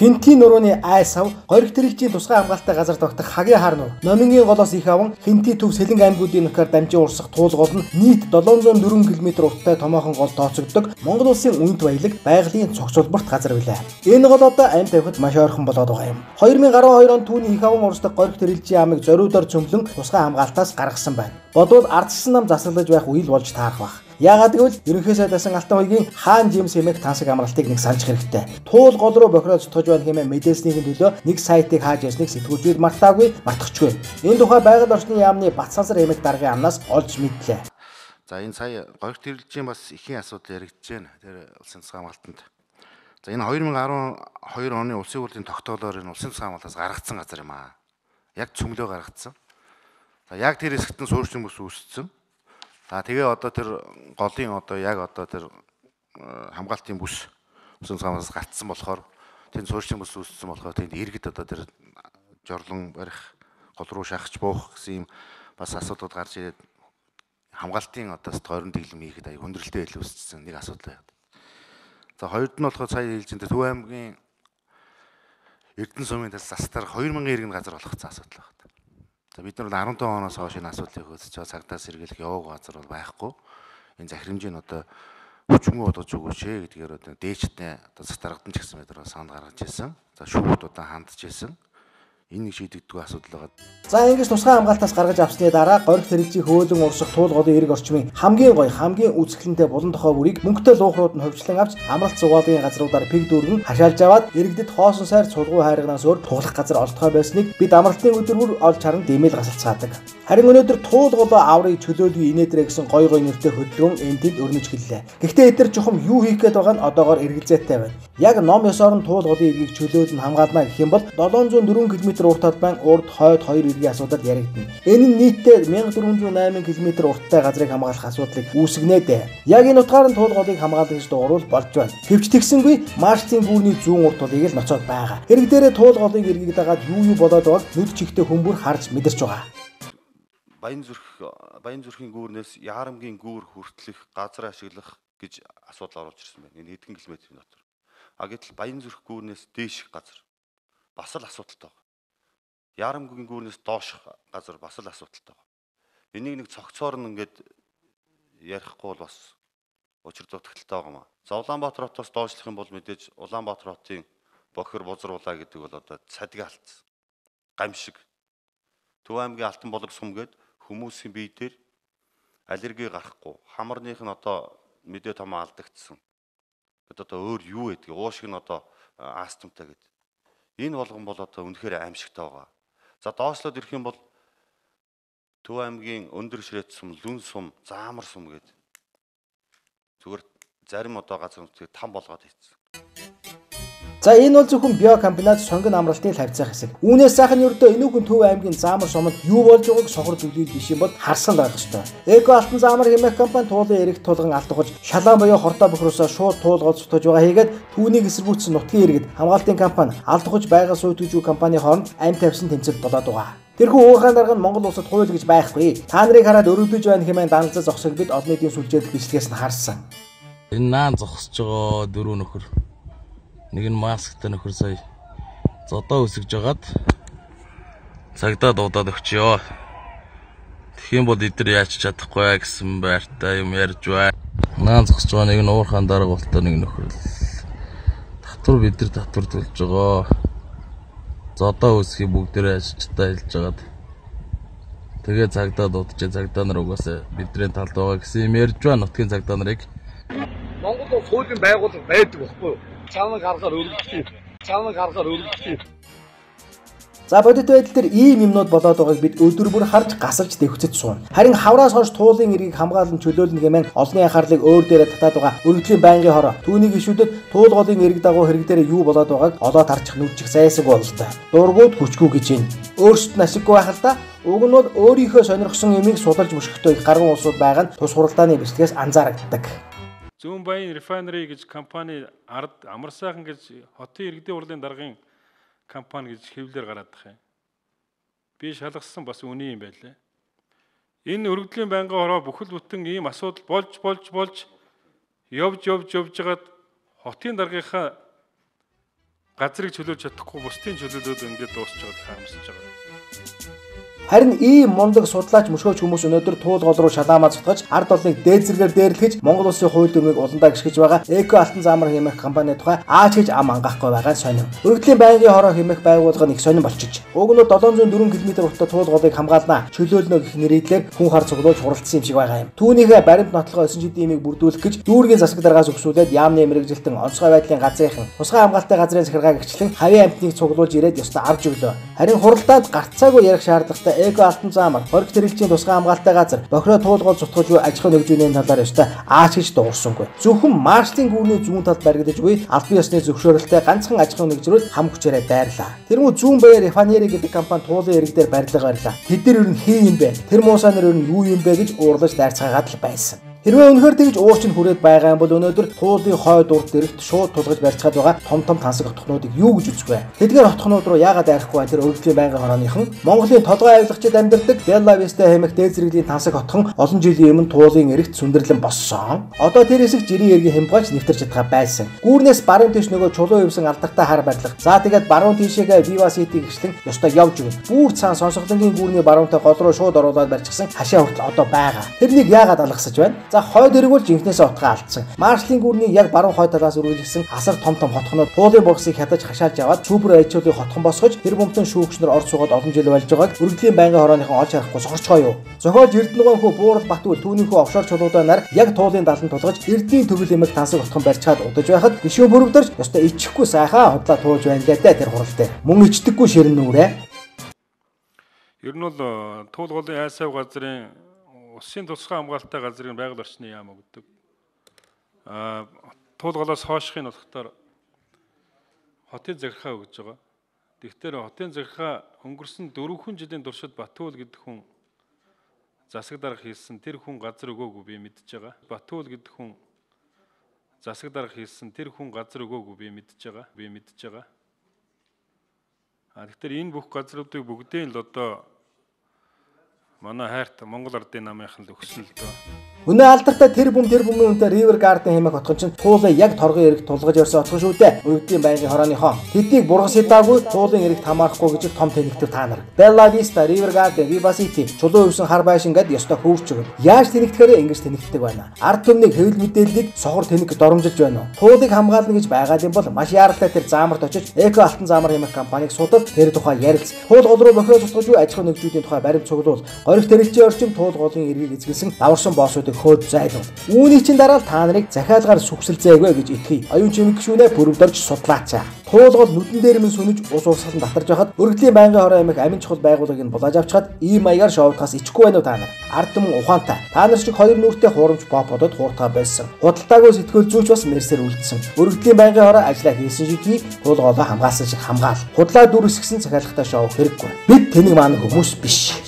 Хинтийн нурууны айсав, гориг тэрэлжийн тусгай хамгаалалттай газар тогтох хагийн хар нур. Номингийн голоос их аван Хинтийн төв Сэлэнг аймагуудын нөхөр дамжин урсах туул гол нь нийт 704 км урттай томоохон гол тооцогддог Монгол улсын үнэт баялаг байгалийн цогцолборт газар билээ. Энэ гол одоо амь тавихад маш ойрхон болоод байгаа юм. 2012 онд түүний их аван урсдаг гориг тэрэлжийн амыг зориудаар цөмлөн тусгай хамгаалтаас гаргасан байна. Бодвол ардчсан нам засаглаж байх үйл болж таарах байх. Яагаад гэвэл ерөнхий сайдасан Алтан уягийн хаан Жимс хэмээх тансаг амралтыг нэг санаж хэрэгтэй. Туул гол руу бохироо зутгаж байна хэмээн мэдээлснийхэн төлөө нэг сайтыг хааж ясныг сэтгүүлчид мартаагүй, мартахчгүй. Энэ тухай байгаль орчны яамны Батсансар хэмээх даргын амнаас олж мэдлээ. За энэ сая гориг тэрэлжийн бас ихийн асуудал яригдж байна. Тэр улсын тусгай хамгаалтанд. За энэ 2012 оны улсын хурлын тогтоолоор энэ улсын тусгай хамгаалтаас гаргагдсан газар юм аа. Яг цөмлөө гаргагдсан. За яг тэр хэсэгтэн суурьшин бүс үүссэн. За тэгээ одоо тэр голын одоо яг одоо тэр хамгаалтын бүс улсын хамгаалаас гартсан болохоор тэнд суурьшин бүс үүссэн болохоор тэнд иргэд одоо тэр жорлон барих гол руу шахаж буух гэсэн юм бас асуудал гарч ирээд хамгаалтын одоо тойрон дэглэм хийхэд аяг хүндрэлтэй байл үүссэн нэг асуудал байна. За хоёрд нь болохоор сая хэлж энэ Төв аймгийн Эрдэнэ сумын застаар 2000 иргэн газар болох гэсэн асуудал байна. За бид нар 15 оноос хойш энэ асуудлыг үүсэж байгаа цагдаас сэргийлэх яваагүй газар бол байхгүй. Энэ захирамжийн одоо хүчмүү бодож өгөөч гэдгээр одоо дээжтэй одоо застаргадан ч гэсэн бид нар санд гаргаж ирсэн. За шүүхд одоо хандж ирсэн. Энэ нэг шийдэгддэг асуудал байгаа. За ингэж тусгай хамгаалтаас гаргаж авсны дараа гориг тэрэлжийн хөөлөн урсах туул голын эрг орчмын хамгийн гоё, хамгийн үзэсгэлэнтэй булан тохой бүрийг мөнгөтэй луухрууд нь хөвчлэн авч амралт зугаалын газруудаар пиг дүүргэн хашаалж аваад иргэдэд хоосон сайр цулгуу хайрганаас өөр туглах газар олдохой байсныг бид амралтын өдөр бүр олж харан дэмэл гасалцгаадаг. Харин өнөөдөр туул голоо аврыг чөлөөлгүй инээдрэ гэсэн гоё нэртэй хөдөлгөөн энтэнд өрнөж гэллээ. Гэхдээ эдгээр чухам юу хийх гээд байгаа нь одоогоор эргэлзээтэй байна. Яг ном ёсоор нь туул голын эргийг чөлөөлн хамгаална гэх юм бол 704 км уртад байн урд хойд 2 эргийн асуудал яригдана. Энэ нь нийтдээ 1408 км урттай газрыг хамгаалах асуудлыг үүсгэнэ дээ. Яг энэ утгаар нь туул голыг хамгаалах гэж дуурал болж байна. Гэвч тэгсэнгүй Марстын гүүрний зүүн урт тулыг л ноцоод байгаа. Хэрэг дээрээ туул голыг эргийг дагаад юу болоод байгааг нүд чихтэй хүмүүр харж мэдэрч байгаа. Баян зүрхийн гүүрнээс Яарамгийн гүүр хүртэлх газар ашиглах гэж асуудал оруулж ирсэн байна. Энэ хэдэн километрийн дотор. Гэтэл Баян зүрх гүүрнээс дээш газар бас л асуудалтай байна. Яарамгийн гүүрнээс доош газар бас л асуудалтай байна. Энийг нэг цогцоор нь ингээд ярихгүй бол бас учир дутагдaltaй байгаа юм. За Улаанбаатар хотоос доошлох юм бол мэдээж Улаанбаатар хотын бохир бузруулаа гэдэг бол одоо цадиг алдсан. Гамшиг. Төв аймгийн Алтан болог сум гээд хүмүүсийн бие дээр аллерги гарахгүй, хамарных нь одоо мэдээ томоо алдагдсан. Бид одоо өөр юу гэдэг, уушиг нь одоо астмтай гэдэг. Энэ болгон бол одоо үнэхээр аимшигтай байгаа. За доошлоод ирэх юм бол Төв аймгийн өндөр ширээт сум, Лүн сум, Заамар сум гэдэг. Зүгээр зарим одоо газар нутгийг там болгоод хийсэн. За энэ бол зөвхөн биокомбинат сонгон амралтын хавцах хэсэг. Үүнээс сайхан ердөө энүүхэн Төв аймгийн Заамар суманд юу болж байгааг сохор зүйлийг биш юм бол харсан байх ёстой. Эко Алтан Заамар хэмээх компани туулын эрэг тулган алдагч шалаан буюу хортой бохиросоо шууд туулгод сутгаж байгаа хийгээд түүнийг эсэргүүцсэн нутгийн иргэд хамгаалтын компани алдагч байгаль суйтгажүү компани хооронд амь тавьсан тэмцэл болоод байгаа. Тэрхүү уухайн дарга нь Монгол улсад хууль гэж байхгүй. Та нарыг хараад өрөвдөж байна хэмээн даналзаа зогсог бид олон нийтийн сүлжээл бичлэгээс нь харсан. Энэ наан зогсож байгаа дөрөв нөхөр. Нэг нь масктай нөхөр сая зодоо үсгэж жагаад цагдаа дуудаад өгчөө. Тэгэх юм бол эдгээр яаж чадахгүй гэсэн байртай юм ярьж байна. Наан зогсож байгаа нэг нь уурхаан дарга болтой нэг нөхөр. Татвар бид нар татвар төлж байгаа. Зодоо үсгийг бүгдээрээ ажилчтай хэлж жагаад тэгээ цагдаа дуудаж цагдаа нар угаасаа бидний талд байгаа гэсэн юм ярьж байна нутгийн цагдаа нарыг. Монгол улс хуулийн байгууллага байдаг байхгүй юу? Чамайг харахаар өргөдчих. За бодит байдал дээр ийм юмнууд болоод байгааг бид өдөр бүр харж гасалж дэвхцэж суун. Харин хавраас хойш туулын эргийг хамгаалан чөлөөлнө хэмээн олонний анхаарлыг өөр дээрээ татаад байгаа өргөдлийн байнгын хороо. Түүнийг ишүүдэд туул голын эрэг дагуу хэрэг дээр юу болоод байгааг олоод харчих нүдчих зайсаг бололтой. Дургууд хүчгүй гэж байна. Өөрсдөд нь ашиггүй байх л да. Уг нь бол өөрийнхөө сонирхсон юмыг судалж мөшгөхдөө их гарган улсууд байгаа нь тус хуралдааны бичлэгээс анзаарагддаг. Зүүн Баян Refinery гэж компани ард амар сайхан гэж хотын иргэдийн урлын даргын компани гэж хэвлэлээр гараад байгаа юм. Би шалгасан бас үний юм байлаа. Энэ өргөдлийн байнгын хороо бүхэл бүтэн ийм асуудал болж явж жагаад хотын даргынхаа газрыг чөлөөлж чадахгүй бусдын чөлөөлөөд ингээд дуусч байгааг харамсаж байгаа. Харин ийм мундаг судлаач мөшгөөч хүмүүс өнөөдөр туулгол руу шалаамаа цутгаж ард олныг дээд зэргээр дээрлэж Монгол улсын хууль дүрмийг уландаа гიშгэж байгаа Эко алтан заамар хэмээх компани тухай ааж гэж ам ангаахгүй байгаа сонин. Өргөдлийн байнгын хороо хэмээх байгууллага нэг сонин болчих. Уг нь 704 км уртаа туулголыг хамгаална, чөлөөлнө гэх нэрийдлэр хүн хар цуглуулж хуралдсан юм шиг байгаа юм. Түүнийхээ баримт нотлогоо 9 жилийн имийг бүрдүүлэх гэж дүүргийн засаг даргаас өгсүүлээд яамны мэрэгжилтэн онцгой байдлын газрынхан тусгай хамгаалалтын газрын захиргаа гэгчлэн хавийн амтныг цуглуулж ирээд ёстой авч өглөө. Харин хуралдаанд гарцаагүй ярих шаардлагатай Эко алтан заамар хориг тэрэгчийн тусгай хамгаалалтын газар бохироо туулгол зутгаж буй аж ахуй нэгжүүнийн талаар ёстой аач гэж дуурсангүй. Зөвхөн маршрутын гүүрний зүүн талд баригдаж буй албан ёсны зөвшөөрөлтэй ганцхан аж ахуй нэгжрүүд хам хүчээрээ дайрлаа. Тэрмүү зүүн баяр Рефанери гэдэг компани туулын ирэг дээр барилга барьлаа. Тэд нар ер нь хин юм бэ? Тэр муусаа нар ер нь юу юм бэ гэж уурлаж дайрцгаагаад л байсан. Хэрвээ өнөхөр тэгж уурчин хүрээд байгаа юм бол өнөөдөр туулын хойд урд дэрэгт шууд тулгаж барьцгаад байгаа том тансаг отхнуудыг юу гэж үзэх вэ? Тэдгээр отхнууд руу яагаад арахгүй тэр өргөдлийн байнгын хорооныхан Монголын толгой авилгачид амьдардаг Bella Vista хэмээх дээд зэрэглэлийн тансаг отхон олон жилийн өмнө туулын эрэгт сүндэрлэн боссон. Одоо тэр хэсэг жирийн эргийн хямгаалж нэвтэрч чадгаа байсан. Гүүрнээс баруун тийш нөгөө чулуу ивсэн алдартай хар барилга. За тэгээд баруун тийшээгээ Viva City гишлэн ёстой явж өгнө. Бүр цаан сонсголонгийн гүүрний баруунтай гол руу шууд оруулаад барьчихсан хашаа хүртэл одоо байгаа. Тэрнийг яагаад алгасаж байна? За хойд эргүүл жинхнээсээ утгаа алдсан. Маршрутын гүүрний яг баруун хойд талаас үргэлжилсэн асар том хотхонууд туулын бургасыг хятаж хашаалж аваад супер ээжүүдийн хотхон босгож тэр бомтон шүүгчнэр орж суугаад олон жил болж байгааг өргөдлийн байнгын хорооныхон олж харахгүй сохорчгоо юу. Зохиолж Эрдэнэгийн хүү Буурал Батүл түүнийхүү офшор чулуудаа нар яг туулын далан тулгаж Эрдэнийн төвөл эмэг тансаг хотхон барьчаад удаж байхад гişүүн бүрвдэрч ёстой ичихгүй сайхан худлаа туулж байна лээ дээ тэр хурал дээр. Мөн ичдэггүй ширэн нүрээ. Ер нь бол туулгын айсав газрын Улсын тусгай хамгаалалттай газрын байгаль орчны яам өгдөг. Туулгалаас хоошхын болохоор хотын захиргаа өгж байгаа. Тэгэхээр хотын захиргаа өнгөрсөн 4 жилийн туршид Батүл гэдэг хүн засаг дарга хийсэн тэр хүн газар өгөөгүй би мэдж байгаа. Батүл гэдэг хүн засаг дарга хийсэн тэр хүн газар өгөөгүй би мэдж байгаа. Тэгэхээр энэ бүх газруудыг бүгдийг л одоо манай хайрт Монгол Ардын намынхан л өгсөн л дөө. Өнөө алдартай тэр бүмийн үнэтэй River Garden хэмээх отхон чинь туулын яг торгон эрэг тулгаж өрсөн отхон шүү дээ. Өргөдлийн байнгын хорооныхон. Тэднийг бургасдаагүй туулын эрэгт хамаарахгүй гэж том тэнэгтэр та нар. Bella Vista, River Garden, Viva City, чулуу өвсөн хар байшин гэд ёстой хөвч өгөн. Яаж тэнэгтгэхээрээ ингэж тэнэгтдэг байна. Ард түмнийг хэвлэл мэдээллийг сохор тэнэг доромжилж байна уу? Туулыг хамгаална гэж байгаад юм бол маш яаралтай тэр заамарт очиж Эко алтан заамар хэмээх компанийг судал тэр тухай ярилц. Туул гол руу бохироо цуцгаж буй аж ахуй нэгжүүдийн тухай баримт цуглуул. Горих тэрэгчийн орчим туул голын эргийг эзэглэсэн даварсан боссуудыг хөөд зайлуул. Үүний чинь дараа таанарыг захиалгаар сүгсэлцээгүй гэж итгэе. Оюун чимэг гүшүүнээ бүрөвдөрж судлаачаа. Туулгол нүдэн дээр мэн сүнэж ус уурсгалан татарж байхад өргөдлийн байнгын хороо хэмээх амин чухал байгууллагыг булааж авчихад ийм маягаар шоудхаас ичихгүй байна уу та нар? Ард түмэн ухаантай. Та нар шиг хоёр нүртэй хуурамч поподод хууртаа байсан. Худалдаагүй сэтгүүл зүүч бас мерсээр үлдсэн. Өргөдлийн байнгын хороо ажиллаа хийсэн шиг хий, туулголоо хамгаалсан шиг хамгаал. Худлаа дүр эсгсэн захиалгатай шоу хэрэггүй. Бид тэнийг маань хүмүүс биш.